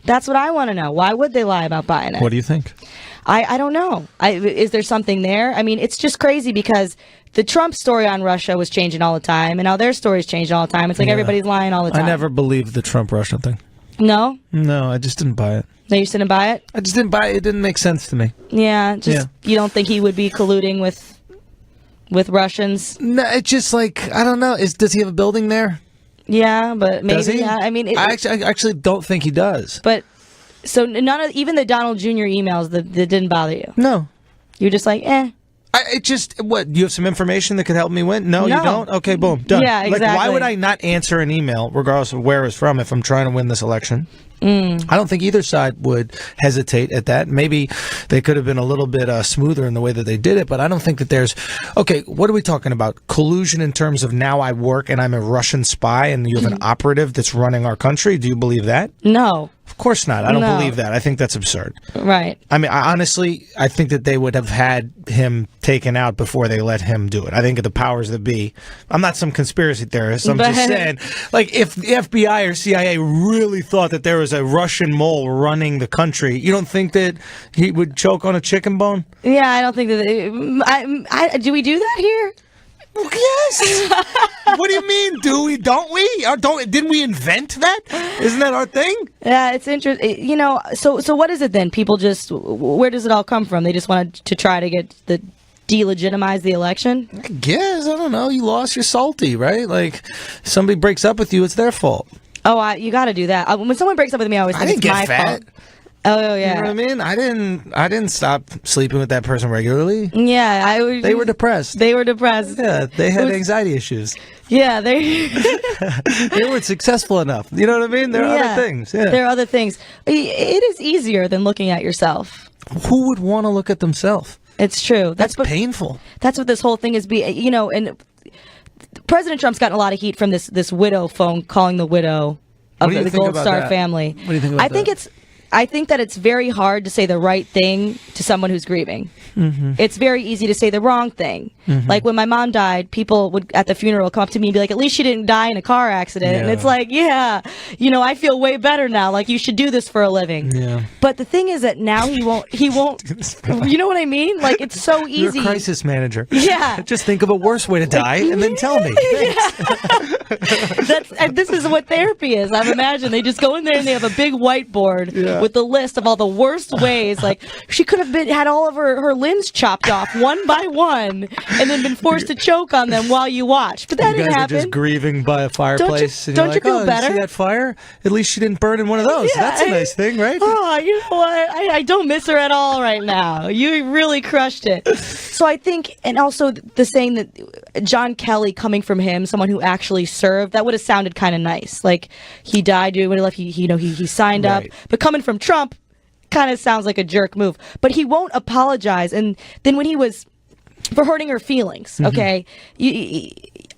That's what I want to know. Why would they lie about buying it? What do you think? I don't know. Is there something there? I mean, it's just crazy because the Trump story on Russia was changing all the time, and now their stories change all the time. It's like everybody's lying all the time. I never believed the Trump-Russia thing. No? No, I just didn't buy it. No, you didn't buy it? I just didn't buy it. It didn't make sense to me. Yeah, you don't think he would be colluding with Russians? No, it's just like, I don't know. Does he have a building there? Yeah, but maybe. Does he? Yeah, I mean, I actually don't think he does. But so even the Donald Jr. emails that didn't bother you. No, you're just like, eh. What, you have some information that could help me win? No, you don't? Okay, boom, done. Yeah, exactly. Like, why would I not answer an email, regardless of where it's from, if I'm trying to win this election? I don't think either side would hesitate at that. Maybe they could have been a little bit smoother in the way that they did it, but I don't think that there's... Okay, what are we talking about? Collusion in terms of now I work and I'm a Russian spy and you have an operative that's running our country? Do you believe that? No. Of course not. I don't believe that. I think that's absurd. Right. I mean, honestly, I think that they would have had him taken out before they let him do it. I think the powers that be. I'm not some conspiracy theorist. I'm just saying, like, if the FBI or CIA really thought that there was a Russian mole running the country, you don't think that he would choke on a chicken bone? Yeah, I don't think that... do we do that here? Yes. What do you mean? Do we? Don't we? Didn't we invent that? Isn't that our thing? Yeah, it's interesting. You know, so what is it then? People just, where does it all come from? They just wanted to try to get delegitimize the election? I guess. I don't know. You lost, you're salty, right? Like, somebody breaks up with you, it's their fault. Oh, you got to do that. When someone breaks up with me, I always think it's my fault. Oh yeah. You know what I mean? I didn't stop sleeping with that person regularly. Yeah, they were depressed. They were depressed. Yeah, they had anxiety issues. Yeah, they weren't successful enough. You know what I mean? There are other things. Yeah. There are other things. It is easier than looking at yourself. Who would want to look at themselves? It's true. That's painful. That's what this whole thing is. You know, and President Trump's gotten a lot of heat from this widow phone calling the widow of the Gold Star family. What do you think about that? I think that it's very hard to say the right thing to someone who's grieving. Mm-hmm. It's very easy to say the wrong thing. Mm-hmm. Like when my mom died, people would at the funeral come up to me and be like, at least she didn't die in a car accident. Yeah. And it's like, yeah, you know, I feel way better now. Like, you should do this for a living. Yeah. But the thing is that now he won't, you know what I mean? Like, it's so easy. You're a crisis manager. Yeah. Just think of a worse way to die and then tell me. This is what therapy is. I've imagined they just go in there and they have a big whiteboard with the list of all the worst ways. Like, she could have had all of her limbs chopped off one by one and then been forced to choke on them while you watch. But that didn't happen. You're just grieving by a fireplace. Don't you feel better? You see that fire? At least she didn't burn in one of those. Yeah, that's a nice thing, right? Oh, you know what? I don't miss her at all right now. You really crushed it. So I think, and also the saying that John Kelly, coming from him, someone who actually served, that would have sounded kind of nice. Like, he died when he left. He signed up. But coming from Trump, kind of sounds like a jerk move. But he won't apologize. And then when he was for hurting her feelings, okay,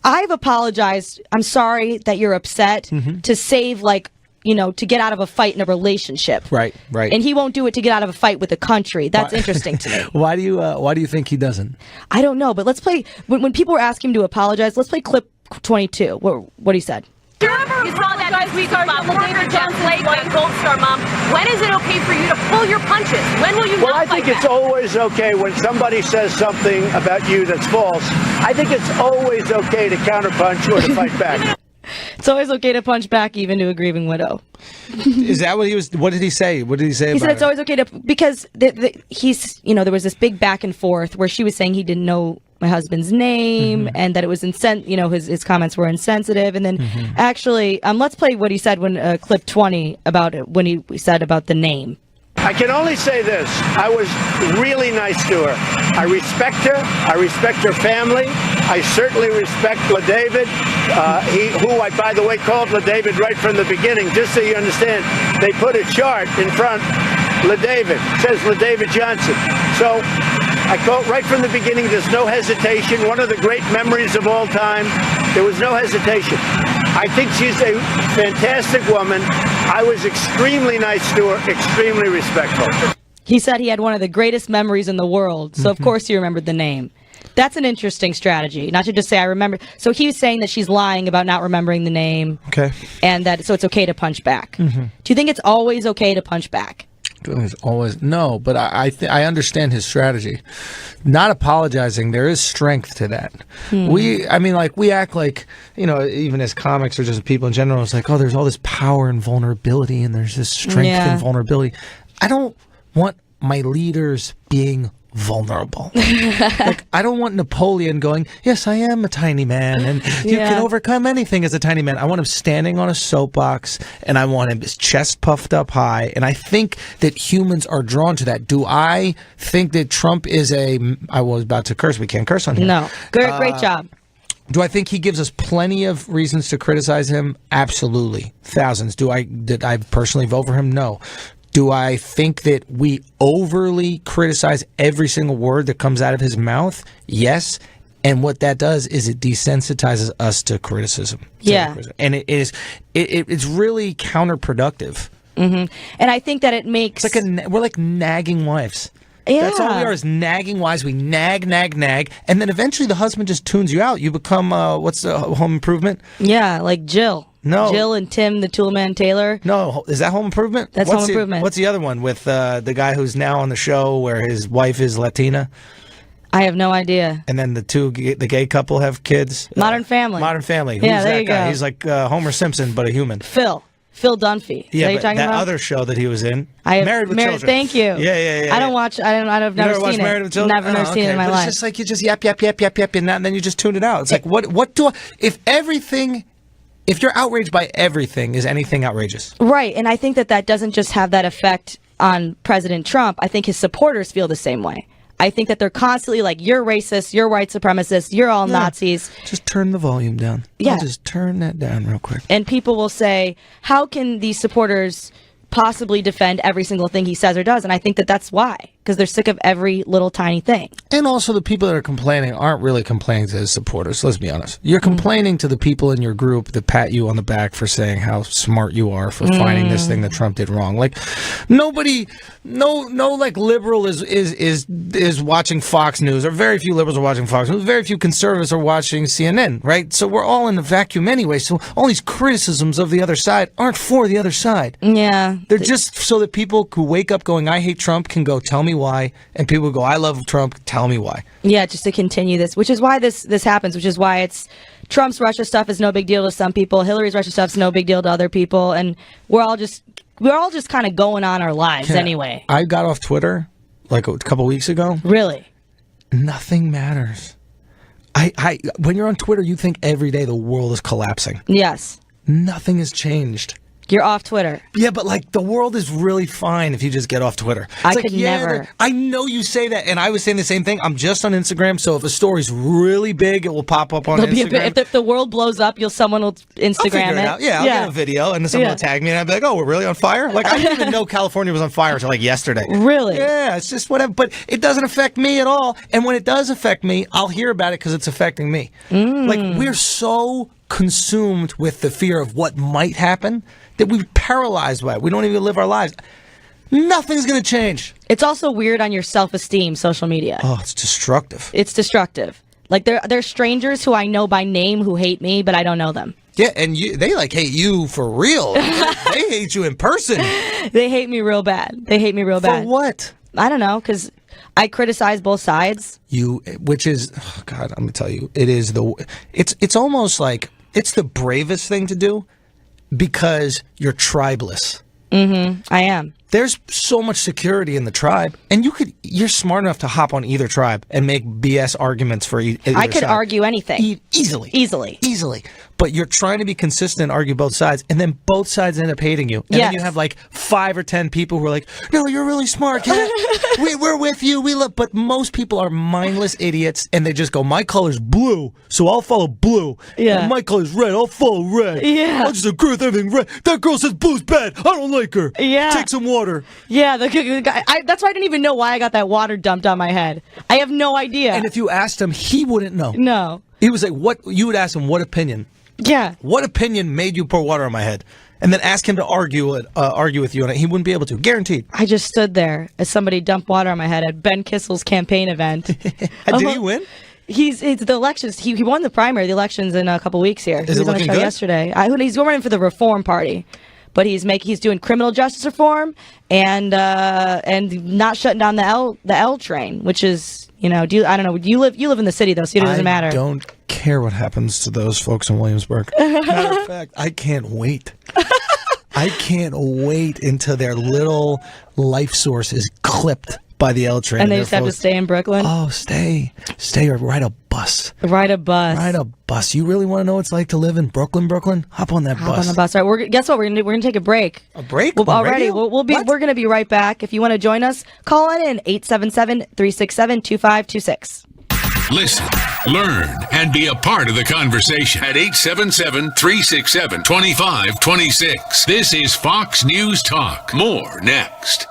I've apologized. I'm sorry that you're upset to save, to get out of a fight in a relationship. Right. And he won't do it to get out of a fight with the country. That's interesting to me. Why do you think he doesn't? I don't know, but let's play, when people were asking him to apologize, let's play clip 22, what he said. You saw that this week about David Johnson going Gold Star, Mom. When is it okay for you to pull your punches? When will you Well, not I think fight it's always okay when somebody says something about you that's false. I think it's always okay to counterpunch or to fight back. It's always okay to punch back, even to a grieving widow. Is that what he was? What did he say? What did he say? He said it's always okay to, because there was this big back and forth where she was saying he didn't know my husband's name and that it was his comments were insensitive. And then actually, let's play what he said when clip 20 about it, when he said about the name. I can only say this. I was really nice to her. I respect her. I respect her family. I certainly respect LaDavid, who I, by the way, called LaDavid right from the beginning. Just so you understand, they put a chart in front, LaDavid. It says LaDavid Johnson. So I called right from the beginning. There's no hesitation. One of the great memories of all time. There was no hesitation. I think she's a fantastic woman. I was extremely nice to her, extremely respectful. He said he had one of the greatest memories in the world, so of course he remembered the name. That's an interesting strategy, not to just say I remember. So he was saying that she's lying about not remembering the name. Okay. And that so it's okay to punch back. Do you think it's always okay to punch back? It's always no, but I understand his strategy. Not apologizing, there is strength to that. We act like, even as comics or just people in general, it's like, oh, there's all this power and vulnerability, and there's this strength and vulnerability. I don't want my leaders being vulnerable. Like, I don't want Napoleon going, yes, I am a tiny man, and you can overcome anything as a tiny man. I want him standing on a soapbox, and I want him his chest puffed up high, and I think that humans are drawn to that. Do I think that Trump is I was about to curse. We can't curse on here. No. Great job. Do I think he gives us plenty of reasons to criticize him? Absolutely. Thousands. Did I personally vote for him? No. Do I think that we overly criticize every single word that comes out of his mouth? Yes. And what that does is it desensitizes us to criticism. Yeah. And it's really counterproductive. And I think that it makes... we're like nagging wives. Yeah. That's all we are, is nagging wives. We nag, and then eventually the husband just tunes you out. You become, what's the Home Improvement? Yeah, like Jill. No. Jill and Tim, the Toolman Taylor. No, is that Home Improvement? That's Home Improvement. What's the other one with the guy who's now on the show where his wife is Latina? I have no idea. And then the gay couple have kids? Modern Family. Modern Family. Who's Yeah, there that you guy? go. He's like Homer Simpson, but a human. Phil Dunphy. Yeah, Is but that you're talking about? other show that he was in, Married with Children. Thank you. Yeah. I don't watch. I've never watched seen Married it. with Children? Never seen it in my but life. It's just like you just yap, and then you just tune it out. It's like what do I? If you're outraged by everything, is anything outrageous? Right, and I think that doesn't just have that effect on President Trump. I think his supporters feel the same way. I think that they're constantly like, you're racist, you're white supremacist, you're all Nazis. Just turn the volume down. Yeah. I'll just turn that down real quick. And people will say, how can these supporters possibly defend every single thing he says or does? And I think that's why, because they're sick of every little tiny thing. And also the people that are complaining aren't really complaining to his supporters. Let's be honest. You're complaining to the people in your group that pat you on the back for saying how smart you are for finding this thing that Trump did wrong. Like nobody, no like liberal is watching Fox News, or very few liberals are watching Fox News. Very few conservatives are watching CNN, right? So we're all in a vacuum anyway. So all these criticisms of the other side aren't for the other side. Yeah. They're just so that people who wake up going, I hate Trump, can go, tell me why. And people who go, I love Trump, tell me why. Yeah, just to continue this, which is why this happens, which is why it's Trump's Russia stuff is no big deal to some people. Hillary's Russia stuff's no big deal to other people. And we're all just kind of going on our lives anyway. I got off Twitter like a couple weeks ago. Really? Nothing matters. When you're on Twitter, you think every day the world is collapsing. Yes. Nothing has changed. You're off Twitter. Yeah, but like the world is really fine if you just get off Twitter. I could never. I know you say that, and I was saying the same thing. I'm just on Instagram, so if a story's really big, it will pop up on Instagram. If the world blows up, someone will Instagram it. Out. Yeah, I'll get a video, and then someone will tag me, and I'll be like, "Oh, we're really on fire!" Like I didn't even know California was on fire until like yesterday. Really? Yeah, it's just whatever. But it doesn't affect me at all. And when it does affect me, I'll hear about it because it's affecting me. Like we're so consumed with the fear of what might happen that we're paralyzed by it. We don't even live our lives. Nothing's going to change. It's also weird on your self-esteem, social media. Oh, it's destructive. It's destructive. Like there's strangers who I know by name who hate me, but I don't know them. Yeah, and they like hate you for real. They hate you in person. They hate me real bad. For what? I don't know, because I criticize both sides. Which is, oh God, I'm going to tell you, it's almost like it's the bravest thing to do because you're tribeless. I am. There's so much security in the tribe, and you're smart enough to hop on either tribe and make BS arguments for either side. I could argue anything. Easily. But you're trying to be consistent and argue both sides, and then both sides end up hating you. And then you have like 5 or 10 people who are like, no, you're really smart, Kat. We're with you. We love. But most people are mindless idiots, and they just go, my color's blue, so I'll follow blue. Yeah. And my color's red, I'll follow red. Yeah. I'll just agree with everything red. That girl says blue's bad. I don't like her. Yeah. Take some water. Yeah, the guy, that's why I didn't even know why I got that water dumped on my head. I have no idea. And if you asked him, he wouldn't know. No. He was like, what? You would ask him, what opinion? Yeah. What opinion made you pour water on my head? and then ask him to argue with you on it. He wouldn't be able to, guaranteed. I just stood there as somebody dumped water on my head at Ben Kissel's campaign event. Did he win? It's the elections. He won the elections in a couple weeks here. Is he it was on the looking show good? yesterday. He's running for the Reform Party, but he's doing criminal justice reform and not shutting down the L train, which is I don't know. You live in the city though, so it doesn't matter. I don't care what happens to those folks in Williamsburg. Matter of fact, I can't wait. I can't wait until their little life source is clipped by the L train. And they just have to stay in Brooklyn? Oh, stay or ride a bus. Ride a bus. Ride a bus. You really want to know what it's like to live in Brooklyn? Hop on that bus. Hop on the bus. All right, guess what we're gonna do? We're gonna take a break. A break? We're gonna be right back. If you want to join us, call on in 877-367-2526. Listen, learn, and be a part of the conversation at 877-367-2526. This is Fox News Talk. More next.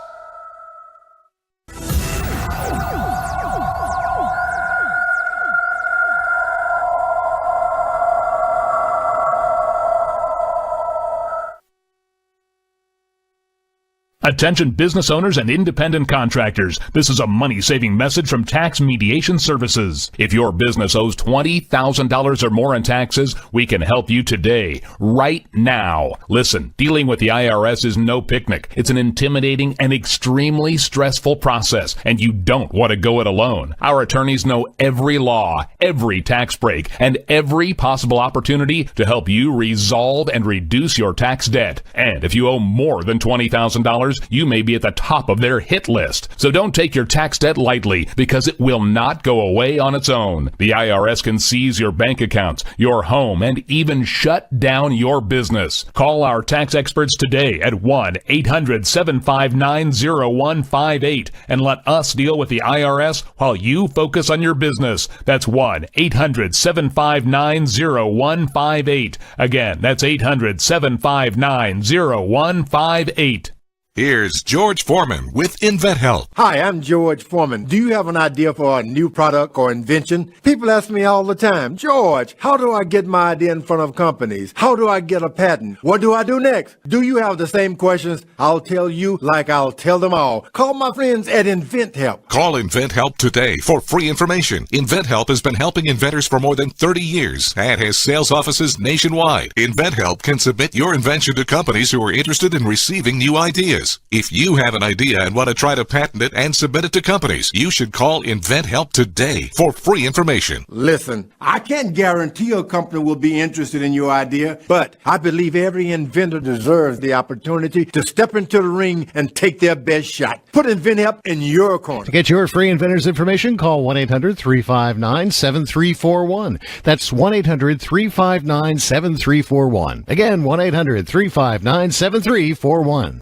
Attention business owners and independent contractors. This is a money-saving message from Tax Mediation Services. If your business owes $20,000 or more in taxes, we can help you today, right now. Listen, dealing with the IRS is no picnic. It's an intimidating and extremely stressful process, and you don't want to go it alone. Our attorneys know every law, every tax break, and every possible opportunity to help you resolve and reduce your tax debt. And if you owe more than $20,000, you may be at the top of their hit list. So don't take your tax debt lightly, because it will not go away on its own. The IRS can seize your bank accounts, your home, and even shut down your business. Call our tax experts today at 1-800-759-0158 and let us deal with the IRS while you focus on your business. That's 1-800-759-0158. Again, that's 800-759-0158. Here's George Foreman with InventHelp. Hi, I'm George Foreman. Do you have an idea for a new product or invention? People ask me all the time, George, how do I get my idea in front of companies? How do I get a patent? What do I do next? Do you have the same questions? I'll tell you like I'll tell them all. Call my friends at InventHelp. Call InventHelp today for free information. InventHelp has been helping inventors for more than 30 years and has sales offices nationwide. InventHelp can submit your invention to companies who are interested in receiving new ideas. If you have an idea and want to try to patent it and submit it to companies, you should call InventHelp today for free information. Listen, I can't guarantee a company will be interested in your idea, but I believe every inventor deserves the opportunity to step into the ring and take their best shot. Put InventHelp in your corner. To get your free inventor's information, call 1-800-359-7341. That's 1-800-359-7341. Again, 1-800-359-7341.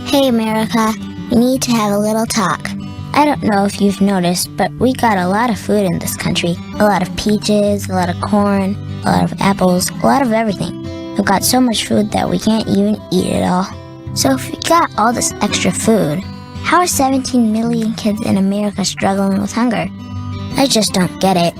Hey America, we need to have a little talk. I don't know if you've noticed, but we got a lot of food in this country. A lot of peaches, a lot of corn, a lot of apples, a lot of everything. We've got so much food that we can't even eat it all. So if we got all this extra food, how are 17 million kids in America struggling with hunger? I just don't get it.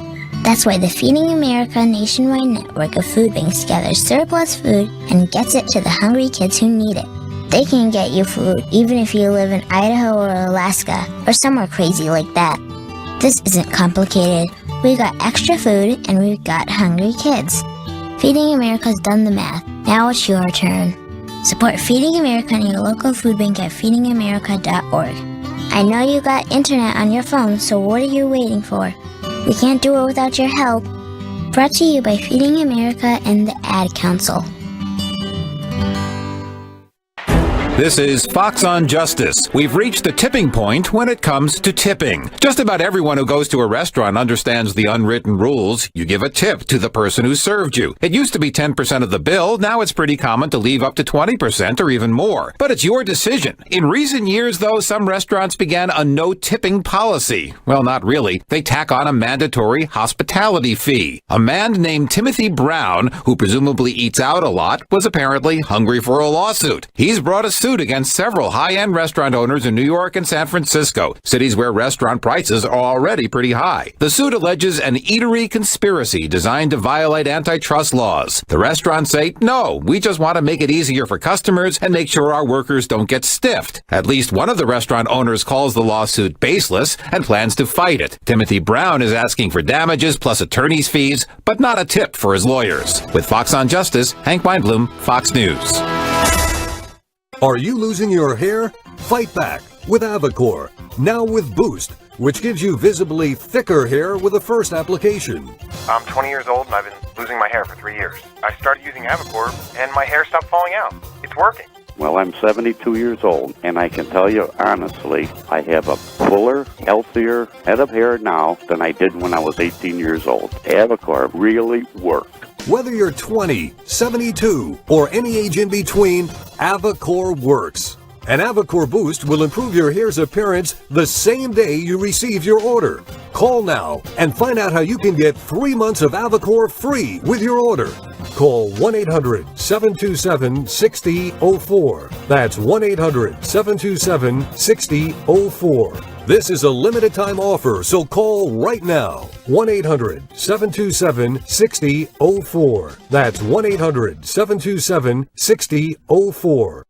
That's why the Feeding America nationwide network of food banks gathers surplus food and gets it to the hungry kids who need it. They can get you food even if you live in Idaho or Alaska or somewhere crazy like that. This isn't complicated. We got extra food and we've got hungry kids. Feeding America's done the math. Now it's your turn. Support Feeding America and your local food bank at feedingamerica.org. I know you got internet on your phone, so what are you waiting for? We can't do it without your help. Brought to you by Feeding America and the Ad Council. This is Fox on Justice. We've reached the tipping point when it comes to tipping. Just about everyone who goes to a restaurant understands the unwritten rules. You give a tip to the person who served you. It used to be 10% of the bill. Now it's pretty common to leave up to 20% or even more. But it's your decision. In recent years, though, some restaurants began a no tipping policy. Well, not really. They tack on a mandatory hospitality fee. A man named Timothy Brown, who presumably eats out a lot, was apparently hungry for a lawsuit. He's brought a suit suit against several high-end restaurant owners in New York and San Francisco, cities where restaurant prices are already pretty high. The suit alleges an eatery conspiracy designed to violate antitrust laws. The restaurants say, no, we just want to make it easier for customers and make sure our workers don't get stiffed. At least one of the restaurant owners calls the lawsuit baseless and plans to fight it. Timothy Brown is asking for damages plus attorney's fees, but not a tip for his lawyers. With Fox on Justice, Hank Weinblum, Fox News. Are you losing your hair? Fight back with Avacor, now with Boost, which gives you visibly thicker hair with the first application. I'm 20 years old and I've been losing my hair for 3 years. I started using Avacor and my hair stopped falling out. It's working. Well, I'm 72 years old, and I can tell you honestly, I have a fuller, healthier head of hair now than I did when I was 18 years old. Avacor really worked. Whether you're 20, 72, or any age in between, Avacor works. An Avacor Boost will improve your hair's appearance the same day you receive your order. Call now and find out how you can get 3 months of Avacor free with your order. Call 1-800-727-6004. That's 1-800-727-6004. This is a limited time offer, so call right now. 1-800-727-6004. That's 1-800-727-6004.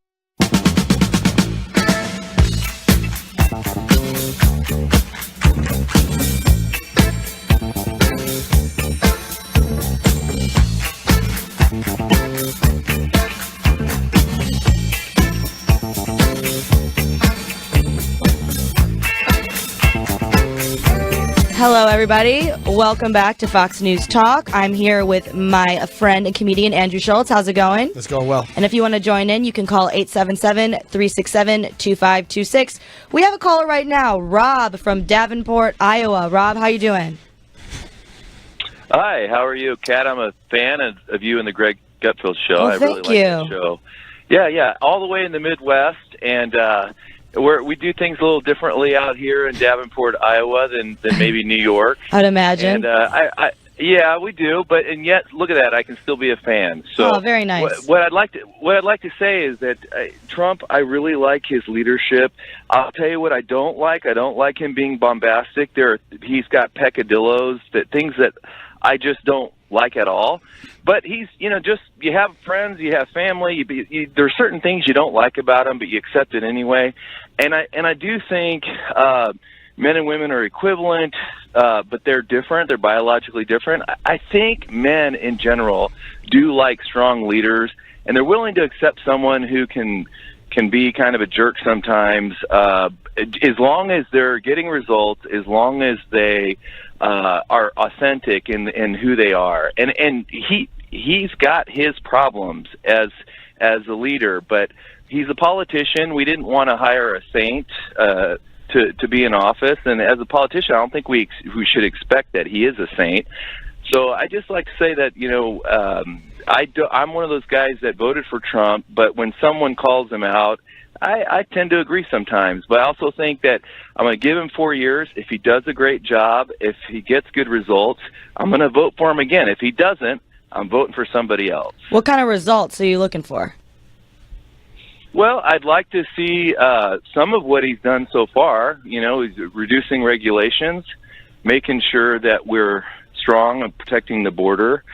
Hello, everybody. Welcome back to Fox News Talk. I'm here with my friend and comedian, Andrew Schulz. How's it going? It's going well. And if you want to join in, you can call 877-367-2526. We have a caller right now, Rob from Davenport, Iowa. Rob, how you doing? Hi, how are you, Kat? I'm a fan of you and the Greg Gutfeld show. Well, I really like the show. Yeah, all the way in the Midwest, and we do things a little differently out here in Davenport, Iowa, than maybe New York. I'd imagine. And yeah, we do, and yet look at that, I can still be a fan. So very nice. What I'd like to say is that Trump, I really like his leadership. I'll tell you what I don't like. I don't like him being bombastic. He's got peccadillos, things that I just don't like at all. But he's, you have friends, you have family. There are certain things you don't like about him, but you accept it anyway. And I do think men and women are equivalent, but they're different. They're biologically different. I think men in general do like strong leaders, and they're willing to accept someone who can be kind of a jerk sometimes, as long as they're getting results, as long as they are authentic in who they are. And he's got his problems as a leader, but he's a politician. We didn't want to hire a saint to be in office, and as a politician, I don't think we should expect that he is a saint. So I just like to say that I'm one of those guys that voted for Trump, but when someone calls him out, I tend to agree sometimes. But I also think that I'm going to give him 4 years. If he does a great job, if he gets good results, I'm going to vote for him again. If he doesn't, I'm voting for somebody else. What kind of results are you looking for? Well, I'd like to see some of what he's done so far. He's reducing regulations, making sure that we're strong on protecting the border,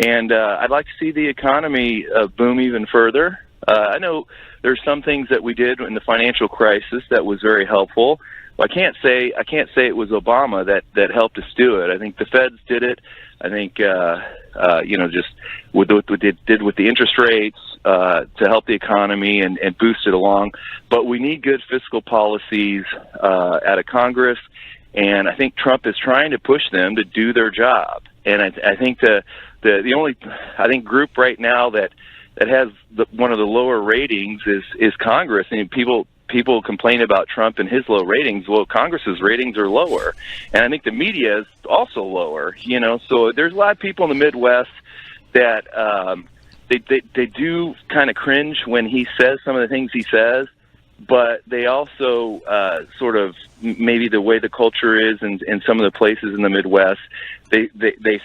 and I'd like to see the economy boom even further. I know there's some things that we did in the financial crisis that was very helpful. Well, I can't say it was Obama that helped us do it. I think the feds did it. I think just with what they did with the interest rates to help the economy and boost it along. But we need good fiscal policies out of Congress, and I think Trump is trying to push them to do their job. And I think the only group right now that has one of the lower ratings is Congress. And people complain about Trump and his low ratings. Well, Congress's ratings are lower, and I think the media is also lower. So there's a lot of people in the Midwest that they do kind of cringe when he says some of the things he says. but they also sort of maybe the way the culture is in some of the places in the Midwest, they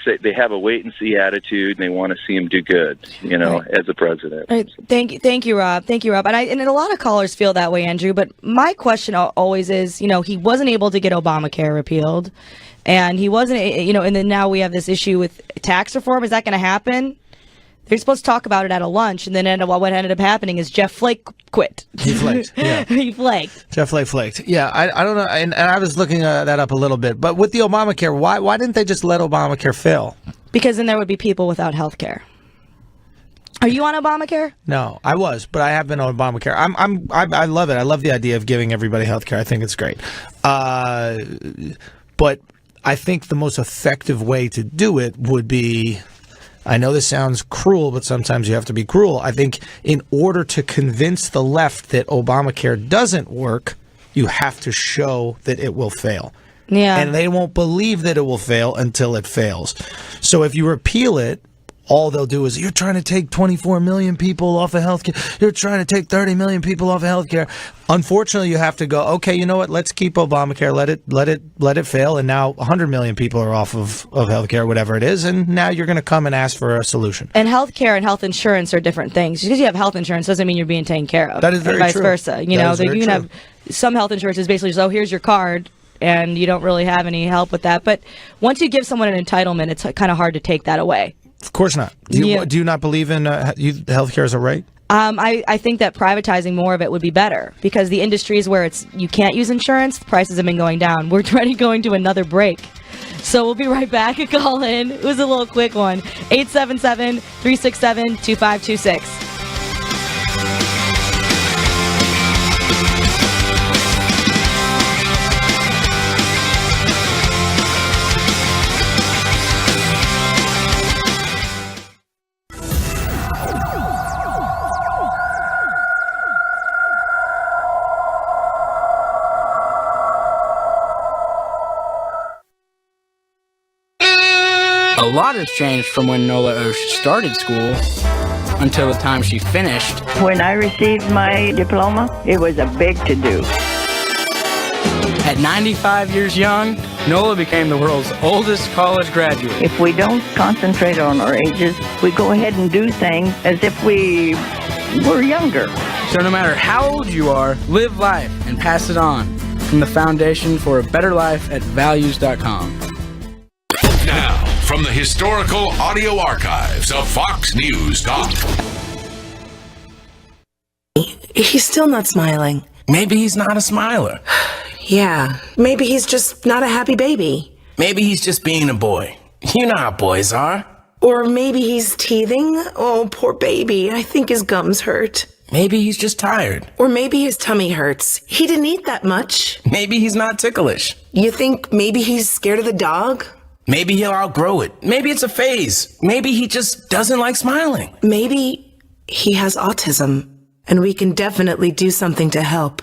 say they have a wait and see attitude, and they want to see him do good, as a president. Right. Thank you, Rob. And a lot of callers feel that way, Andrew. But my question always is, he wasn't able to get Obamacare repealed, and he wasn't, and then now we have this issue with tax reform. Is that going to happen? They're supposed to talk about it at a lunch, and then what ended up happening is Jeff Flake quit. He flaked. Yeah. He flaked. Jeff Flake flaked. Yeah, I don't know, and I was looking that up a little bit. But with the Obamacare, why didn't they just let Obamacare fail? Because then there would be people without health care. Are you on Obamacare? No, I was, but I have been on Obamacare. I love it. I love the idea of giving everybody health care. I think it's great. But I think the most effective way to do it would be, I know this sounds cruel, but sometimes you have to be cruel. I think in order to convince the left that Obamacare doesn't work, you have to show that it will fail. Yeah. And they won't believe that it will fail until it fails. So if you repeal it, all they'll do is, you're trying to take 24 million people off of healthcare. You're trying to take 30 million people off of healthcare. Unfortunately, you have to go, okay, you know what? Let's keep Obamacare. Let it fail. And now 100 million people are off of healthcare, whatever it is. And now you're going to come and ask for a solution. And healthcare and health insurance are different things. Just because you have health insurance doesn't mean you're being taken care of. That is very true. true. Vice versa. You can have some health insurance is basically just, here's your card, and you don't really have any help with that. But once you give someone an entitlement, it's kind of hard to take that away. Of course not. Do you not believe in healthcare as a right? I think that privatizing more of it would be better, because the industries where you can't use insurance, the prices have been going down. We're already going to another break. So we'll be right back. A call in. It was a little quick one. 877-367-2526. A lot has changed from when Nola Osh started school until the time she finished. When I received my diploma, it was a big to-do. At 95 years young, Nola became the world's oldest college graduate. If we don't concentrate on our ages, we go ahead and do things as if we were younger. So no matter how old you are, live life and pass it on. From the Foundation for a Better Life at values.com. Now, from the historical audio archives of Fox News Talk. He's still not smiling. Maybe he's not a smiler. Yeah, maybe he's just not a happy baby. Maybe he's just being a boy. You know how boys are. Or maybe he's teething. Oh, poor baby. I think his gums hurt. Maybe he's just tired. Or maybe his tummy hurts. He didn't eat that much. Maybe he's not ticklish. You think maybe he's scared of the dog? Maybe he'll outgrow it. Maybe it's a phase. Maybe he just doesn't like smiling. Maybe he has autism, and we can definitely do something to help.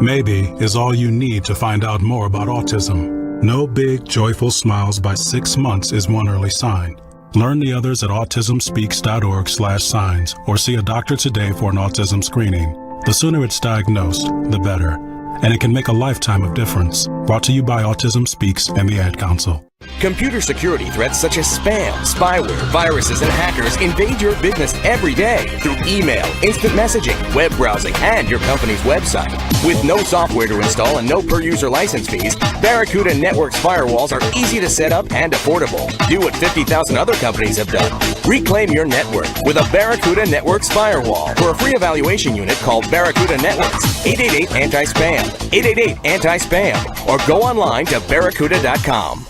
Maybe is all you need to find out more about autism. No big, joyful smiles by 6 months is one early sign. Learn the others at autismspeaks.org/signs or see a doctor today for an autism screening. The sooner it's diagnosed, the better. And it can make a lifetime of difference. Brought to you by Autism Speaks and the Ad Council. Computer security threats such as spam, spyware, viruses, and hackers invade your business every day through email, instant messaging, web browsing, and your company's website. With no software to install and no per-user license fees, Barracuda Networks firewalls are easy to set up and affordable. Do what 50,000 other companies have done. Reclaim your network with a Barracuda Networks firewall. For a free evaluation unit, call Barracuda Networks, 888-ANTI-SPAM, 888-ANTI-SPAM, or go online to barracuda.com.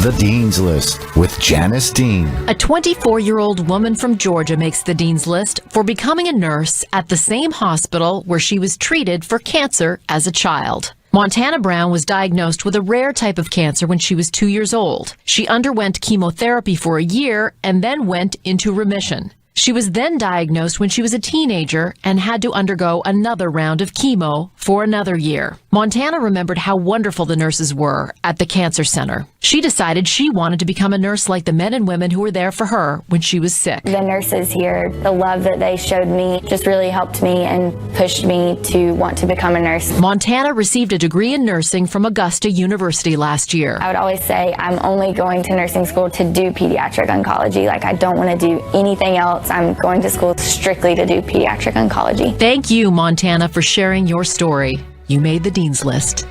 The Dean's List with Janice Dean. A 24-year-old woman from Georgia makes the Dean's List for becoming a nurse at the same hospital where she was treated for cancer as a child. Montana Brown was diagnosed with a rare type of cancer when she was 2 years old. She underwent chemotherapy for a year and then went into remission. She was then diagnosed when she was a teenager and had to undergo another round of chemo for another year. Montana remembered how wonderful the nurses were at the cancer center. She decided she wanted to become a nurse like the men and women who were there for her when she was sick. The nurses here, the love that they showed me just really helped me and pushed me to want to become a nurse. Montana received a degree in nursing from Augusta University last year. I would always say I'm only going to nursing school to do pediatric oncology. Like, I don't want to do anything else. I'm going to school strictly to do pediatric oncology. Thank you, Montana, for sharing your story. You made the Dean's List.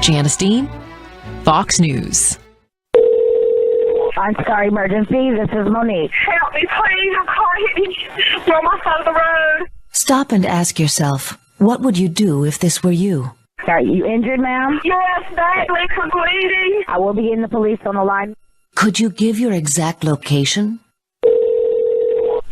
Janice Dean, Fox News. OnStar emergency. This is Monique. Help me, please. A car hit me. We're on my side of the road. Stop and ask yourself, what would you do if this were you? Are you injured, ma'am? Yes, badly. I'm bleeding. I will be getting the police on the line. Could you give your exact location?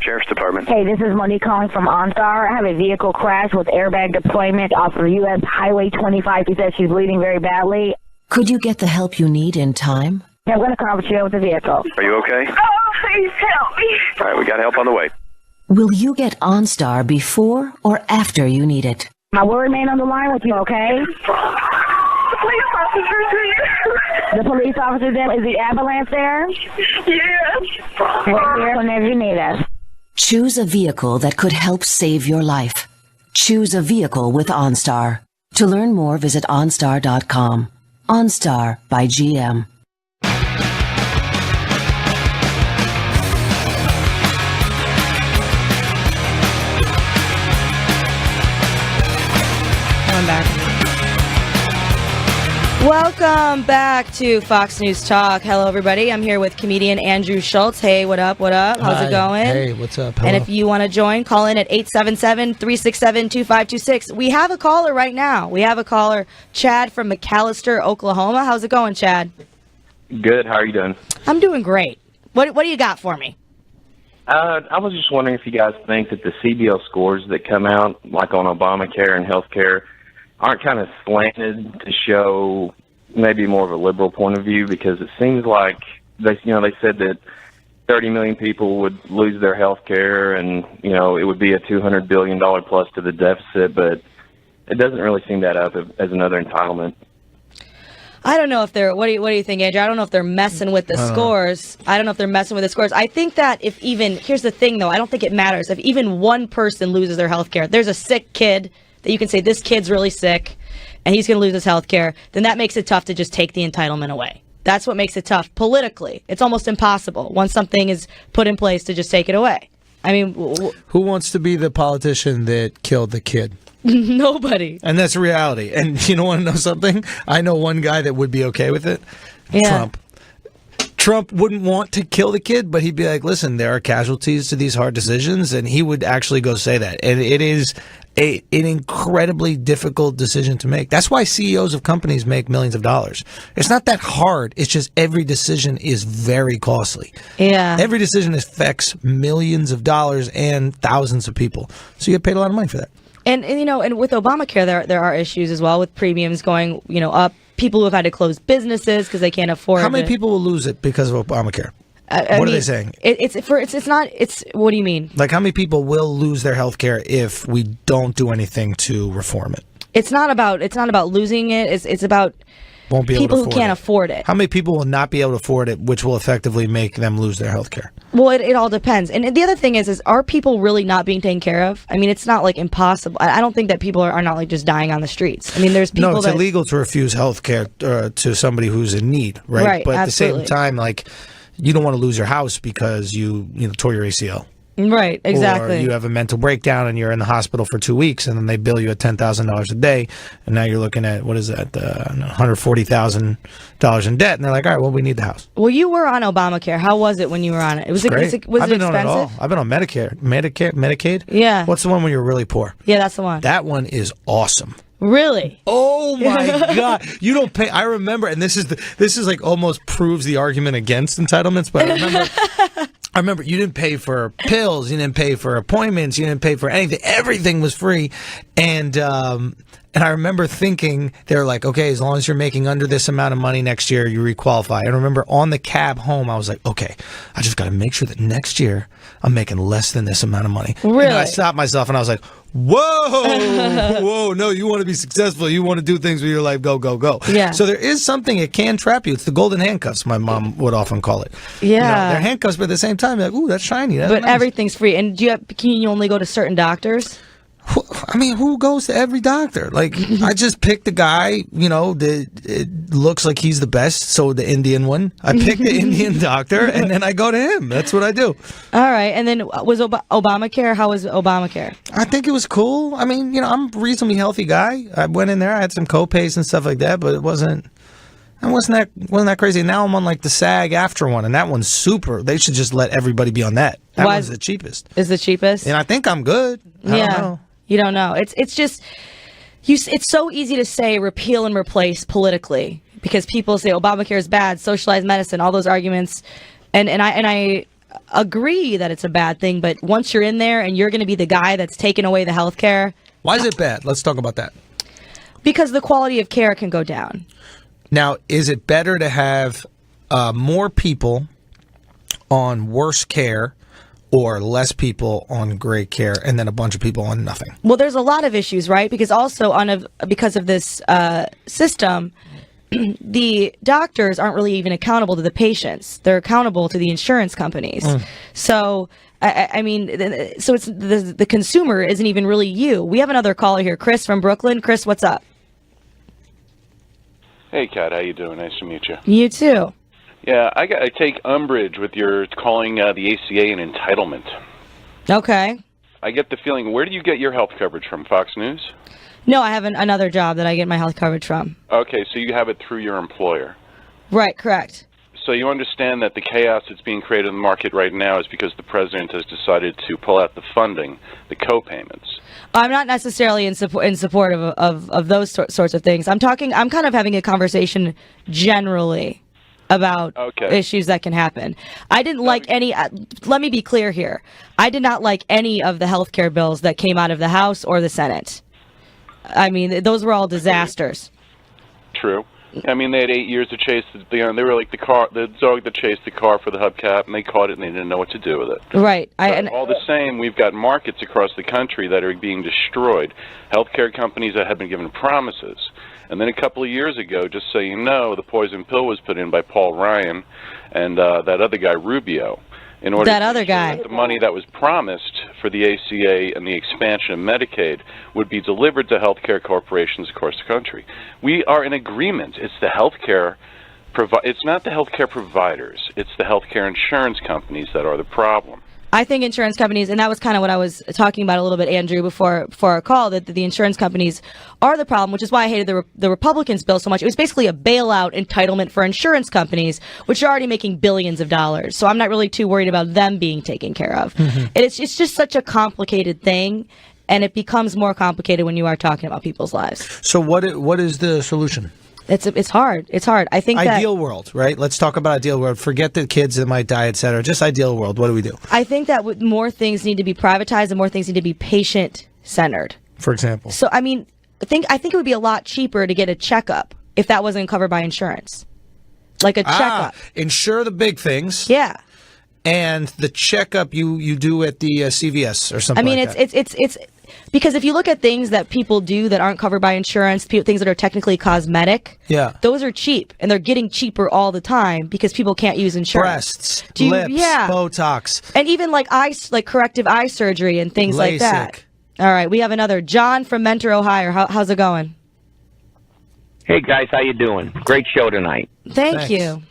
Sheriff's Department. Hey, this is Monique calling from OnStar. I have a vehicle crash with airbag deployment off of U.S. Highway 25. She says she's bleeding very badly. Could you get the help you need in time? I'm going to come up to you with the vehicle. Are you okay? Oh, please help me. All right, we got help on the way. Will you get OnStar before or after you need it? I will remain on the line with you, okay? The police officer's here. The police officer there. Is the ambulance there? Yes. We're here whenever you need us. Choose a vehicle that could help save your life. Choose a vehicle with OnStar. To learn more, visit OnStar.com. OnStar by GM. I'm back. Welcome back to Fox News Talk. Hello, everybody. I'm here with comedian Andrew Schulz. Hey, what up? What up? How's Hi. it going? Hey, what's up? Hello. And if you want to join, call in at 877-367-2526. We have a caller right now. We have a caller, Chad from McAllister, Oklahoma. How's it going, Chad? Good. How are you doing? I'm doing great. What do you got for me? I was just wondering if you guys think that the CBO scores that come out, like on Obamacare and healthcare, aren't kind of slanted to show maybe more of a liberal point of view, because it seems like they said that 30 million people would lose their health care and, it would be a $200 billion plus to the deficit, but it doesn't really seem that up as another entitlement. I don't know if they're, what do you think, Andrew? I don't know if they're messing with the scores. I don't know if they're messing with the scores. I think that here's the thing though, I don't think it matters. If even one person loses their health care, there's a sick kid that you can say, this kid's really sick and he's going to lose his health care, then that makes it tough to just take the entitlement away. That's what makes it tough. Politically, it's almost impossible once something is put in place to just take it away. I mean, who wants to be the politician that killed the kid? Nobody. And that's reality. And you don't want to know something? I know one guy that would be okay with it. Yeah. Trump wouldn't want to kill the kid, but he'd be like, listen, there are casualties to these hard decisions, and he would actually go say that. And it is an incredibly difficult decision to make. That's why CEOs of companies make millions of dollars. It's not that hard. It's just every decision is very costly. Yeah. Every decision affects millions of dollars and thousands of people. So you get paid a lot of money for that. And with Obamacare, there are issues as well with premiums going, up. People who have had to close businesses because they can't afford it. How many people will lose it because of Obamacare? What are they saying? What do you mean? Like, how many people will lose their health care if we don't do anything to reform it? It's not about losing it. It's about won't be people able to who can't afford it. How many people will not be able to afford it, which will effectively make them lose their health care? Well, it all depends. And the other thing is are people really not being taken care of? I mean, it's not like impossible. I don't think that people are not like just dying on the streets. I mean, there's people it's illegal to refuse health care to somebody who's in need, right? Right, but at absolutely. the same time, like, you don't want to lose your house because you tore your ACL. Right, exactly. Or you have a mental breakdown and you're in the hospital for 2 weeks, and then they bill you at $10,000 a day, and now you're looking at, what is that, $140,000 in debt, and they're like, all right, well, we need the house. Well, you were on Obamacare. How was it when you were on it? Was it great. Was I've it been on it all. expensive? I've been on Medicaid. Yeah. What's the one when you're really poor? Yeah, that's the one. That one is awesome. Really? Oh my God! You don't pay. I remember, and this is like almost proves the argument against entitlements. But I remember you didn't pay for pills, you didn't pay for appointments, you didn't pay for anything. Everything was free, and I remember thinking they're like, okay, as long as you're making under this amount of money next year, you requalify. And I remember on the cab home, I was like, okay, I just got to make sure that next year I'm making less than this amount of money. Really? And I stopped myself and I was like, Whoa, no, you want to be successful. You want to do things with your life, go, go, go. Yeah. So there is something, it can trap you. It's the golden handcuffs, my mom would often call it. Yeah. They're handcuffs, but at the same time, you're like, ooh, that's shiny. That's But nice. everything's free. And can you only go to certain doctors? I mean, who goes to every doctor? Like, I just picked a guy, it looks like he's the best, so the Indian one. I picked the Indian doctor, and then I go to him. That's what I do. All right. And then was Obamacare? How was Obamacare? I think it was cool. I mean, I'm a reasonably healthy guy. I went in there, I had some co-pays and stuff like that, but it wasn't that crazy. Now I'm on like the SAG after one, and that one's super. They should just let everybody be on that. That one's the cheapest. Is the cheapest? And I think I'm good. I don't know. You don't know. It's just it's so easy to say repeal and replace politically because people say Obamacare is bad, socialized medicine, all those arguments, and I agree that it's a bad thing. But once you're in there and you're going to be the guy that's taking away the health care, why is it bad? Let's talk about that. Because the quality of care can go down. Now, is it better to have more people on worse care? Or less people on great care, and then a bunch of people on nothing. Well, there's a lot of issues, right? Because also because of this system, the doctors aren't really even accountable to the patients; they're accountable to the insurance companies. So, I mean, so it's the consumer isn't even really you. We have another caller here, Chris from Brooklyn. Chris, what's up? Hey, Kat, how you doing? Nice to meet you. You too. Yeah, I take umbrage with your calling the ACA an entitlement. Okay. I get the feeling, where do you get your health coverage from, Fox News? No, I have another job that I get my health coverage from. Okay, so you have it through your employer. Right, correct. So you understand that the chaos that's being created in the market right now is because the president has decided to pull out the funding, the co-payments. I'm not necessarily in support of those sorts of things. I'm kind of having a conversation generally about issues that can happen. I didn't like any, let me be clear here. I did not like any of the healthcare bills that came out of the House or the Senate. I mean, those were all disasters. True. I mean, they had 8 years to chase they were like the dog that chased the car for the hubcap, and they caught it and they didn't know what to do with it. Right. But all the same, we've got markets across the country that are being destroyed. Healthcare companies that have been given promises. And then a couple of years ago, just so you know, the poison pill was put in by Paul Ryan and that other guy, Rubio, in order to ensure that the money that was promised for the ACA and the expansion of Medicaid would be delivered to healthcare corporations across the country. We are in agreement. It's the healthcare it's not the healthcare providers. It's the healthcare insurance companies that are the problem. I think insurance companies, and that was kind of what I was talking about a little bit, Andrew, before our call, that the insurance companies are the problem, which is why I hated the Republicans' bill so much. It was basically a bailout entitlement for insurance companies, which are already making billions of dollars. So I'm not really too worried about them being taken care of. Mm-hmm. It's just such a complicated thing, and it becomes more complicated when you are talking about people's lives. So what is the solution? It's hard. It's hard. I think ideal world, right? Let's talk about ideal world. Forget the kids that might die, et cetera. Just ideal world. What do we do? I think that more things need to be privatized and more things need to be patient-centered. For example? So, I mean, I think it would be a lot cheaper to get a checkup if that wasn't covered by insurance. Like a checkup. Insure the big things. Yeah. And the checkup you do at the CVS or something like that. It's because if you look at things that people do that aren't covered by insurance, things that are technically cosmetic, those are cheap, and they're getting cheaper all the time because people can't use insurance. Breasts, lips, Botox, and even like corrective eye surgery and things like that. All right, we have another John from Mentor, Ohio. How's it going? Hey guys, how you doing? Great show tonight. Thanks. You.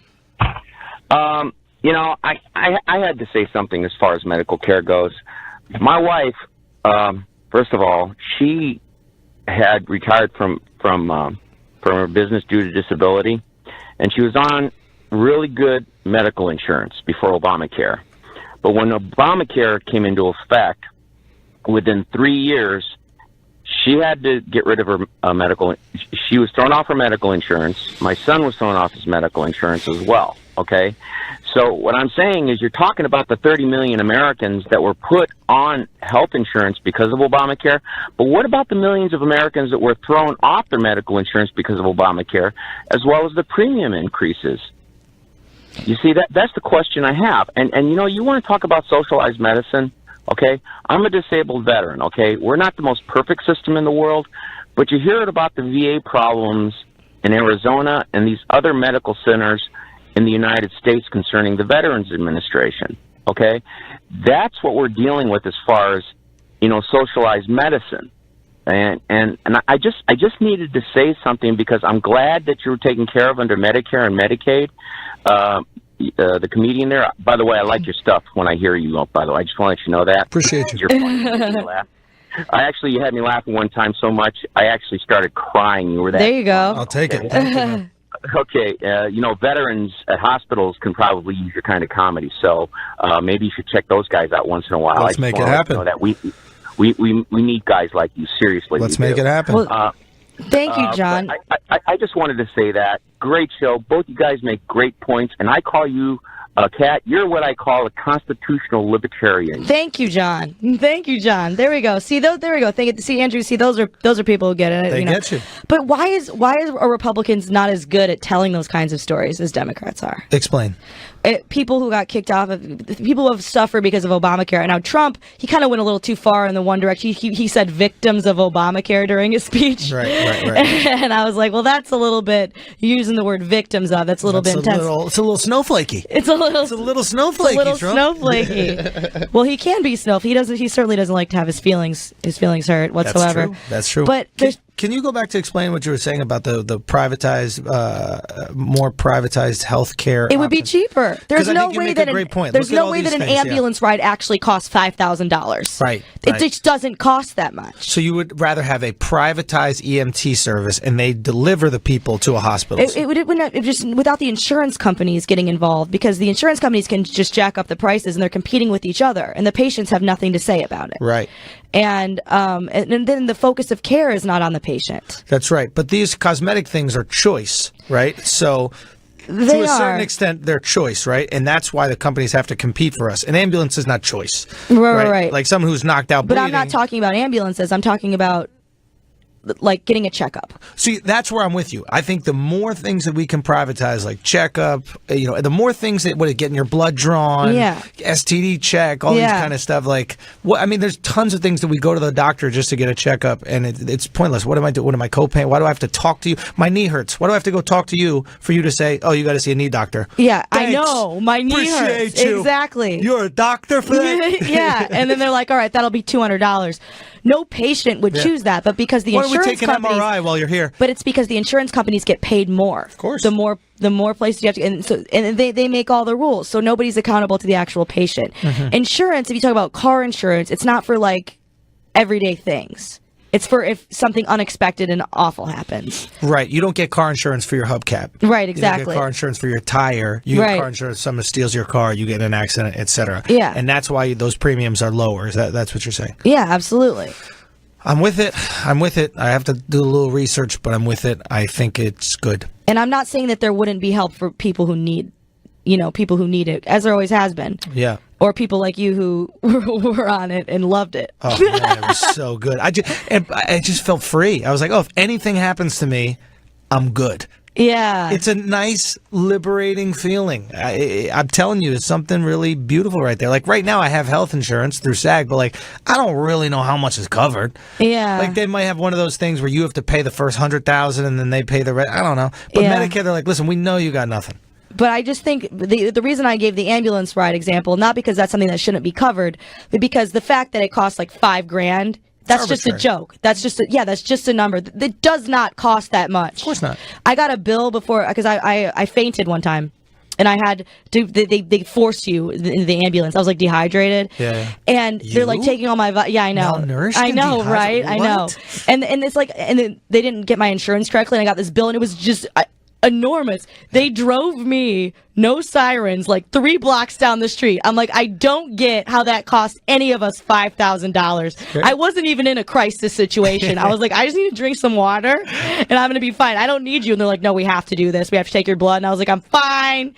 You know, I had to say something as far as medical care goes. My wife. First of all, she had retired from her business due to disability, and she was on really good medical insurance before Obamacare. But when Obamacare came into effect, within 3 years, she had to get rid of her medical. She was thrown off her medical insurance. My son was thrown off his medical insurance as well. Okay, so what I'm saying is you're talking about the 30 million Americans that were put on health insurance because of Obamacare, but what about the millions of Americans that were thrown off their medical insurance because of Obamacare, as well as the premium increases? You see, that's the question I have. And you know, you want to talk about socialized medicine? Okay? I'm a disabled veteran, okay? We're not the most perfect system in the world, but you hear about the VA problems in Arizona and these other medical centers in the United States concerning the Veterans Administration, okay? That's what we're dealing with as far as, socialized medicine. And I just needed to say something because I'm glad that you're taken care of under Medicare and Medicaid. The comedian there, by the way, I like your stuff when I hear you. By the way, I just want to let you know that. Appreciate you. You're funny. You make me laugh. You had me laughing one time so much I actually started crying. You were that. There you go. I'll take it. Thank you. Okay, veterans at hospitals can probably use your kind of comedy, so maybe you should check those guys out once in a while. Let's make it happen. That we need guys like you, seriously. Let's make it happen. Well, thank you, John. I just wanted to say that. Great show. Both you guys make great points, and I call you, Kat, you're what I call a constitutional libertarian. Thank you, John. Thank you, John. There we go. See, there we go. See, Andrew, those are people who get it. They get you. But why are Republicans not as good at telling those kinds of stories as Democrats are? Explain. People who got kicked off, people who have suffered because of Obamacare. And now Trump, he kind of went a little too far in the one direction. He said victims of Obamacare during his speech. Right. And I was like, well, that's a little bit, using the word victims of, that's a little bit intense. It's a little snowflakey. It's a little snowflakey, Trump. Snowflakey. Well, he can be snowflakey. He certainly doesn't like to have his feelings hurt whatsoever. That's true. But can you go back to explain what you were saying about the privatized, more privatized health care? It would be cheaper. There's no way that an ambulance ride actually costs $5,000. Right. It just doesn't cost that much. So you would rather have a privatized EMT service and they deliver the people to a hospital? It would just without the insurance companies getting involved, because the insurance companies can just jack up the prices and they're competing with each other, and the patients have nothing to say about it. Right. And then the focus of care is not on the patient. That's right. But these cosmetic things are choice, right? So to a certain extent, they're choice, right? And that's why the companies have to compete for us. An ambulance is not choice. Right. Like someone who's knocked out bleeding. But I'm not talking about ambulances. I'm talking about like getting a checkup. See, that's where I'm with you. I think the more things that we can privatize, like checkup, the more things that would getting your blood drawn, STD check, all these kind of stuff. Like, there's tons of things that we go to the doctor just to get a checkup, and it's pointless. What am I doing? What am I copaying? Why do I have to talk to you? My knee hurts. Why do I have to go talk to you for you to say, oh, you got to see a knee doctor? Yeah, Thanks. I know. My knee hurts. You. Exactly. You're a doctor for that? Yeah, and then they're like, all right, that'll be $200. No patient would choose that, but because the insurance companies... Why don't we take an MRI while you're here? But it's because the insurance companies get paid more. Of course. The more places you have to... And they make all the rules, so nobody's accountable to the actual patient. Mm-hmm. Insurance, if you talk about car insurance, it's not for, like, everyday things. It's for if something unexpected and awful happens. Right. You don't get car insurance for your hubcap. Right, exactly. You don't get car insurance for your tire. You get car insurance if someone steals your car, you get in an accident, etc. Yeah. And that's why those premiums are lower. That's what you're saying? Yeah, absolutely. I'm with it. I have to do a little research, but I'm with it. I think it's good. And I'm not saying that there wouldn't be help for people who need it, as there always has been. Yeah. Or people like you who were on it and loved it. Oh, man, it was so good. I just felt free. I was like, oh, if anything happens to me, I'm good. Yeah. It's a nice, liberating feeling. I'm telling you, it's something really beautiful right there. Like right now, I have health insurance through SAG, but like I don't really know how much is covered. Yeah. Like they might have one of those things where you have to pay the first $100,000 and then they pay the rest. I don't know. But Medicare, they're like, listen, we know you got nothing. But I just think the reason I gave the ambulance ride example, not because that's something that shouldn't be covered, but because the fact that it costs like $5,000, that's just a joke. That's just a number. It does not cost that much. Of course not. I got a bill before because I fainted one time. And I had to, they force you in the ambulance. I was like dehydrated. Yeah. And they're like taking all my, I know. Malnourished I know, and right? I know. And it's like, and then they didn't get my insurance correctly. And I got this bill and it was just enormous. They drove me, no sirens, like 3 blocks down the street. I'm like, I don't get how that cost any of us $5,000. I wasn't even in a crisis situation. I was like, I just need to drink some water and I'm going to be fine. I don't need you. And they're like, no, we have to do this. We have to take your blood. And I was like, I'm fine.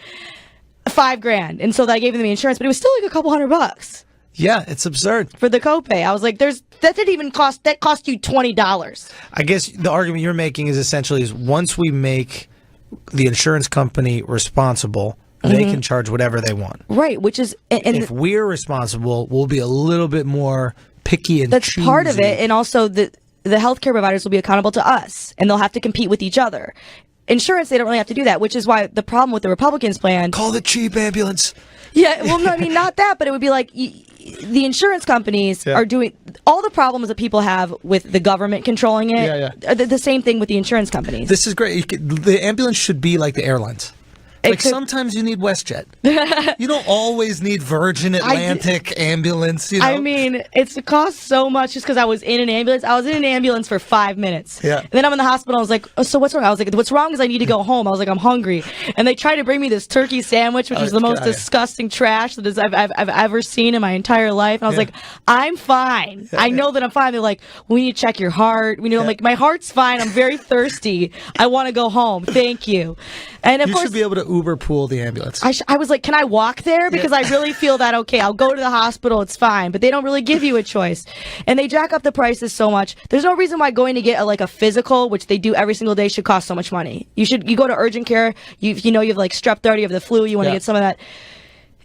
$5,000. And so I gave them the insurance, but it was still like a couple $100. Yeah, it's absurd. For the copay. I was like, that didn't even cost you $20. I guess the argument you're making is essentially once we make the insurance company responsible They can charge whatever they want. Right, which is... And if we're responsible, we'll be a little bit more picky and that's choosy. Part of it, and also the healthcare providers will be accountable to us, and they'll have to compete with each other. Insurance, they don't really have to do that, which is why the problem with the Republicans' plan... Call the cheap ambulance. Yeah, well, no, I mean, not that, but it would be like the insurance companies are doing... All the problems that people have with the government controlling it, are the same thing with the insurance companies. This is great. The ambulance should be like the airlines. Like sometimes you need WestJet. You don't always need Virgin Atlantic ambulance. You know? I mean, it costs so much just because I was in an ambulance. I was in an ambulance for 5 minutes. Yeah. And then I'm in the hospital. I was like, oh, so what's wrong? I was like, what's wrong is I need to go home. I was like, I'm hungry. And they tried to bring me this turkey sandwich, which was the most disgusting trash that I've ever seen in my entire life. And I was like, I'm fine. I know that I'm fine. They're like, we need to check your heart. I'm like, my heart's fine. I'm very thirsty. I want to go home. Thank you. And of course, you should be able to Uber pool the ambulance. I was like, can I walk there? Because I really feel that, okay, I'll go to the hospital, it's fine. But they don't really give you a choice. And they jack up the prices so much. There's no reason why going to get a physical, which they do every single day, should cost so much money. You go to urgent care, you have like strep throat, you have the flu, you want to get some of that.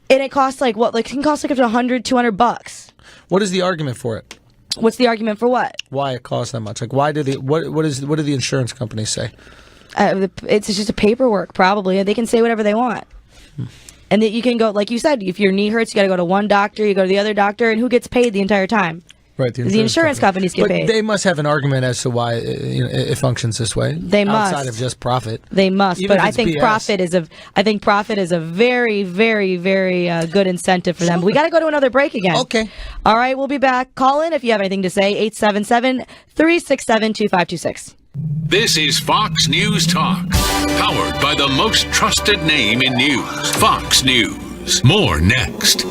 And it costs it can cost like up to $100, $200. What is the argument for it? What's the argument for what? Why it costs that much? Like, why do what do the insurance companies say? It's just a paperwork, probably. They can say whatever they want. And that you can go, like you said, if your knee hurts, you got to go to one doctor, you go to the other doctor, and who gets paid the entire time? Right, the insurance companies get paid. They must have an argument as to why it functions this way. They must. Outside of just profit. They must. Even but I think profit is a very, very, very good incentive for them. But we got to go to another break again. Okay. All right, we'll be back. Call in if you have anything to say. 877-367-2526. This is Fox News Talk, powered by the most trusted name in news, Fox News. More next.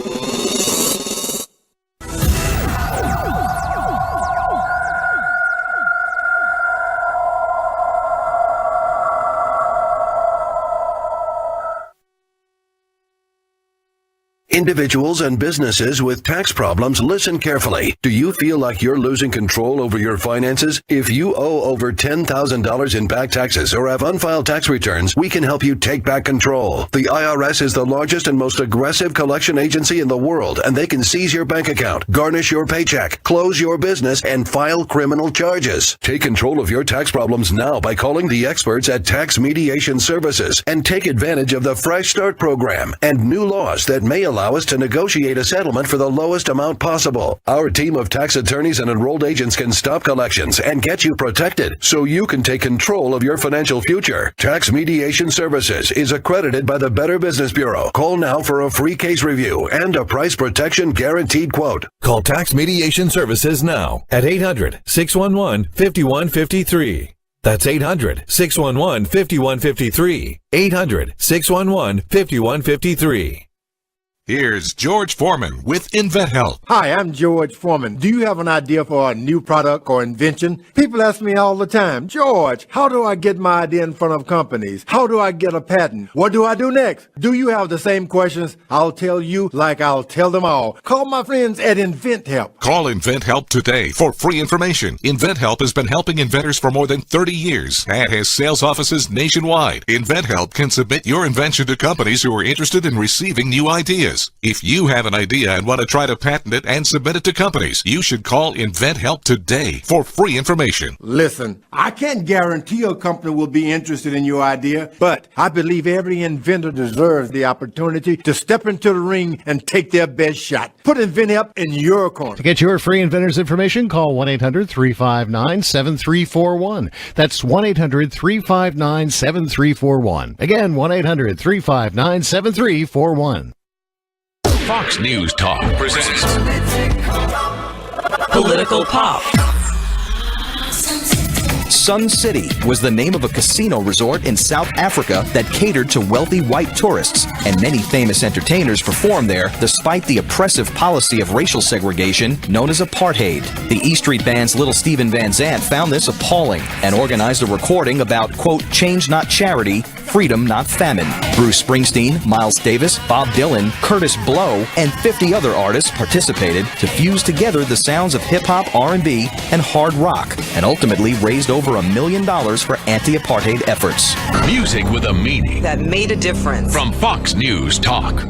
Individuals and businesses with tax problems, listen carefully. Do you feel like you're losing control over your finances? If you owe over $10,000 in back taxes or have unfiled tax returns, we can help you take back control. The IRS is the largest and most aggressive collection agency in the world, and they can seize your bank account, garnish your paycheck, close your business, and file criminal charges. Take control of your tax problems now by calling the experts at Tax Mediation Services and take advantage of the Fresh Start program and new laws that may allow us to negotiate a settlement for the lowest amount possible. Our team of tax attorneys and enrolled agents can stop collections and get you protected so you can take control of your financial future. Tax Mediation Services is accredited by the Better Business Bureau. Call now for a free case review and a price protection guaranteed quote. Call Tax Mediation Services now at 800-611-5153. That's 800-611-5153. 800-611-5153. Here's George Foreman with InventHelp. Hi, I'm George Foreman. Do you have an idea for a new product or invention? People ask me all the time, George, how do I get my idea in front of companies? How do I get a patent? What do I do next? Do you have the same questions? I'll tell you like I'll tell them all. Call my friends at InventHelp. Call InventHelp today for free information. InventHelp has been helping inventors for more than 30 years and has sales offices nationwide. InventHelp can submit your invention to companies who are interested in receiving new ideas. If you have an idea and want to try to patent it and submit it to companies, you should call InventHelp today for free information. Listen, I can't guarantee a company will be interested in your idea, but I believe every inventor deserves the opportunity to step into the ring and take their best shot. Put InventHelp in your corner. To get your free inventors information, call 1-800-359-7341. That's 1-800-359-7341. Again, 1-800-359-7341. Fox News Talk presents Political Pop. Sun City was the name of a casino resort in South Africa that catered to wealthy white tourists, and many famous entertainers performed there despite the oppressive policy of racial segregation known as apartheid. The E Street Band's Little Steven Van Zandt found this appalling and organized a recording about, quote, change not charity freedom, not famine. Bruce Springsteen, Miles Davis, Bob Dylan, Curtis Blow, and 50 other artists participated to fuse together the sounds of hip-hop, R&B, and hard rock, and ultimately raised over $1 million for anti-apartheid efforts. Music with a meaning that made a difference. From Fox News Talk.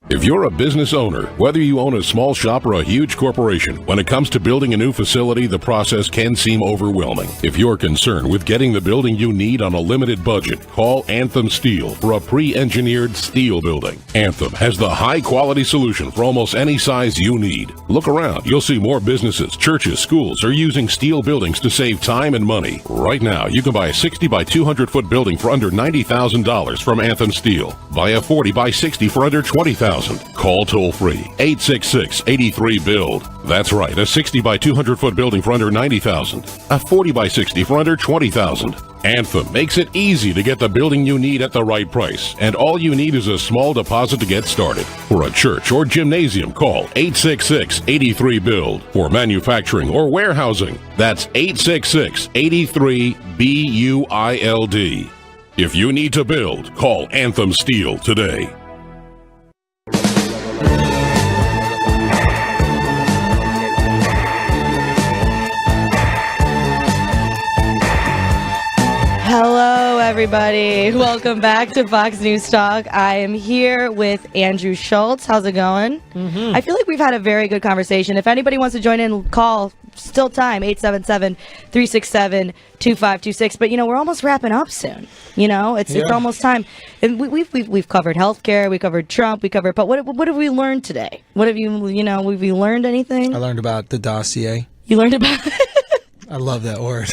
If you're a business owner, whether you own a small shop or a huge corporation, when it comes to building a new facility, the process can seem overwhelming. If you're concerned with getting the building you need on a limited budget, call Anthem Steel for a pre-engineered steel building. Anthem has the high-quality solution for almost any size you need. Look around. You'll see more businesses, churches, schools are using steel buildings to save time and money. Right now, you can buy a 60 by 200 foot building for under $90,000 from Anthem Steel. Buy a 40 by 60 for under $20,000. Call toll-free 866-83-BUILD. That's right, a 60 by 200 foot building for under $90,000. A 40 by 60 for under $20,000. Anthem makes it easy to get the building you need at the right price, and all you need is a small deposit to get started. For a church or gymnasium, call 866-83-BUILD. For manufacturing or warehousing, that's 866-83-BUILD. If you need to build, call Anthem Steel today. Hello, everybody. Welcome back to Fox News Talk. I am here with Andrew Schulz. How's it going? I feel like we've had a very good conversation. If anybody wants to join in, call. Still time, 877-367-2526. But, we're almost wrapping up soon. It's almost time. And we've covered healthcare, we covered Trump, but what have we learned today? What have have we learned anything? I learned about the dossier. You learned about... I love that word.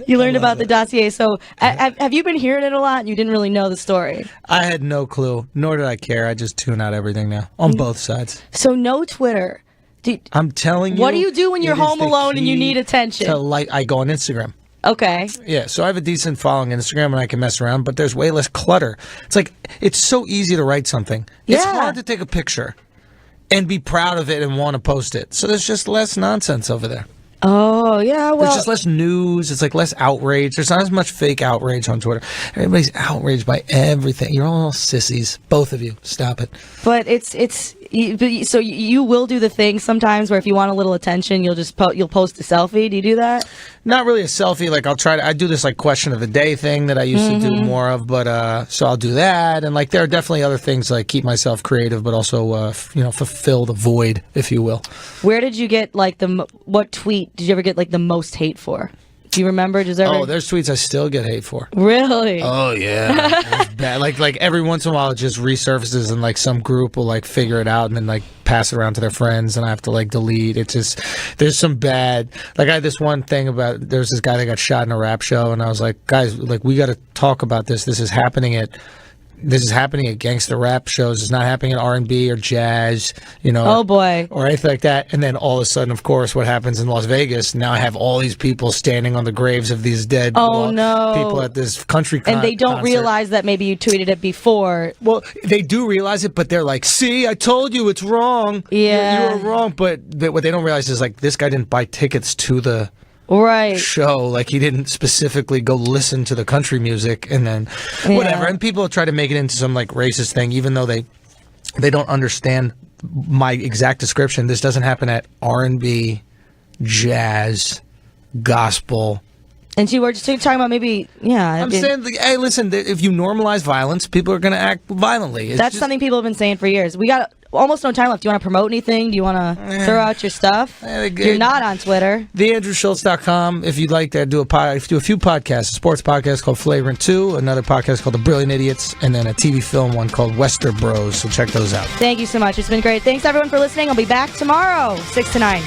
You learned about the dossier. So have you been hearing it a lot and you didn't really know the story? I had no clue, nor did I care. I just tune out everything now, on both sides. So no Twitter. I'm telling you. What do you do when you're home alone and you need attention? I go on Instagram. Okay. Yeah, so I have a decent following on Instagram and I can mess around, but there's way less clutter. It's so easy to write something. Yeah. It's hard to take a picture and be proud of it and want to post it. So there's just less nonsense over there. Oh, yeah, well... There's just less news. It's less outrage. There's not as much fake outrage on Twitter. Everybody's outraged by everything. You're all sissies. Both of you. Stop it. But so you will do the thing sometimes where if you want a little attention, you'll just you'll post a selfie. Do you do that? Not really a selfie. I'll try to... I do this, question of the day thing that I used to do more of, but, so I'll do that. And, there are definitely other things, keep myself creative, but also, fulfill the void, if you will. Where did you get, what tweet did you ever get the most hate for? Do you remember? There's tweets I still get hate for. Really? Oh yeah, it's bad. Every once in a while it just resurfaces and some group will figure it out and then pass it around to their friends and I have to delete. It's just there's some bad. I had this one thing about there's this guy that got shot in a rap show and I was like, guys, we got to talk about this. This is happening at gangster rap shows. It's not happening at R&B or jazz, Oh, boy. Or anything like that. And then all of a sudden, of course, what happens in Las Vegas, now I have all these people standing on the graves of these dead people at this country concert. And they don't realize that maybe you tweeted it before. Well, they do realize it, but they're like, see, I told you it's wrong. Yeah. You were wrong. But what they don't realize is, this guy didn't buy tickets to the... show. He didn't specifically go listen to the country music and then whatever. And people try to make it into some racist thing, even though they don't understand my exact description. This doesn't happen at R&B, jazz, gospel. And you were just talking about maybe, I'm saying, hey, listen, if you normalize violence, people are going to act violently. That's something people have been saying for years. We got almost no time left. Do you want to promote anything? Do you want to throw out your stuff? You're not on Twitter. TheAndrewSchultz.com. If you'd like to do a few podcasts, a sports podcast called Flagrant 2, another podcast called The Brilliant Idiots, and then a TV film one called Wester Bros. So check those out. Thank you so much. It's been great. Thanks, everyone, for listening. I'll be back tomorrow, 6 to 9.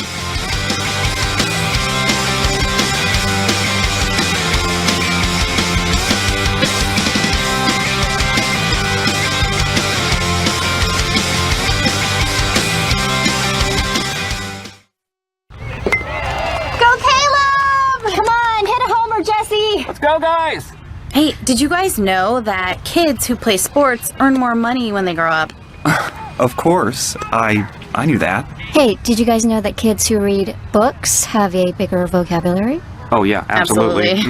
Let's go, guys! Hey, did you guys know that kids who play sports earn more money when they grow up? Of course. I knew that. Hey, did you guys know that kids who read books have a bigger vocabulary? Oh, yeah, absolutely.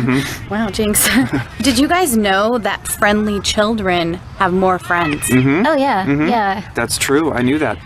Wow, Jinx. Did you guys know that friendly children have more friends? Mm-hmm. Oh, yeah, Mhm. yeah. That's true. I knew that.